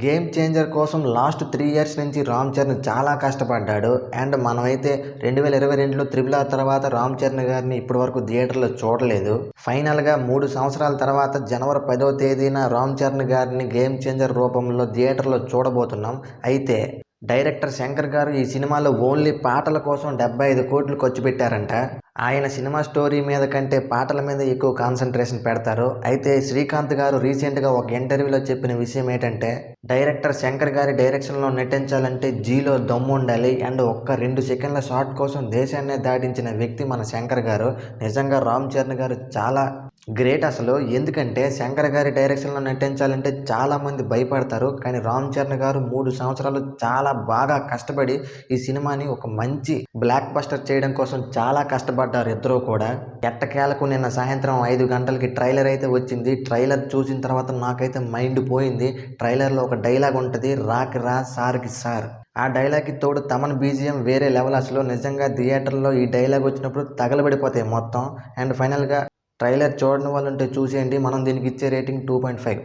Game changer కోసం last 3 years నుంచి రామ్ చరణ్ చాలా కష్టపడ్డాడు. అండ్ మనమైతే 2022లో త్రిబుల్ ఆర్ తర్వాత రామ్ చరణ్ గారిని ఇప్పటివరకు థియేటర్లో చూడలేదు. ఫైనల్గా 3 సంవత్సరాల తర్వాత జనవరి 10వ తేదీన రామ్ చరణ్ గారిని గేమ్ చేంజర్ రూపంలో థియేటర్లో చూడబోతున్నాం. అయితే డైరెక్టర్ శంకర్ గారు ఈ సినిమాలో ఓన్లీ పాటల కోసం 75 కోట్లు ఖర్చు పెట్టారంట. ఆయన సినిమా స్టోరీ మీద కంటే పాటల మీద ఎక్కువ కాన్సన్ట్రేషన్ పెడతారు. అయితే శ్రీకాంత్ గారు రీసెంట్గా ఒక ఇంటర్వ్యూలో చెప్పిన విషయం ఏంటంటే, డైరెక్టర్ శంకర్ గారి డైరెక్షన్లో నటించాలంటే జీలో దమ్ము ఉండాలి. అండ్ ఒక్క 2 సెకండ్ల షాట్ కోసం దేశాన్నే దాటించిన వ్యక్తి మన శంకర్ గారు. నిజంగా రామ్ చరణ్ గారు చాలా గ్రేట్ అసలు. ఎందుకంటే శంకర్ గారి డైరెక్షన్లో నటించాలంటే చాలామంది భయపడతారు. కానీ రామ్ చరణ్ గారు 3 సంవత్సరాలు చాలా బాగా కష్టపడి ఈ సినిమాని ఒక మంచి బ్లాక్ బస్టర్ చేయడం కోసం చాలా కష్టపడ్డారు ఇద్దరు కూడా. ఎట్టకేలకు నిన్న సాయంత్రం 5 గంటలకి ట్రైలర్ అయితే వచ్చింది. ట్రైలర్ చూసిన తర్వాత నాకైతే మైండ్ పోయింది. ట్రైలర్లో ఒక డైలాగ్ ఉంటుంది, రాకి రా సార్కి సార్. ఆ డైలాగ్కి తోడు తమన్ బీజిఎం వేరే లెవెల్ అసలు. నిజంగా థియేటర్లో ఈ డైలాగ్ వచ్చినప్పుడు తగలబడిపోతాయి మొత్తం. అండ్ ఫైనల్గా ట్రైలర్ చూడని వాళ్ళు ఉంటే చూసేయండి. మనం దీనికి ఇచ్చే రేటింగ్ 2.5.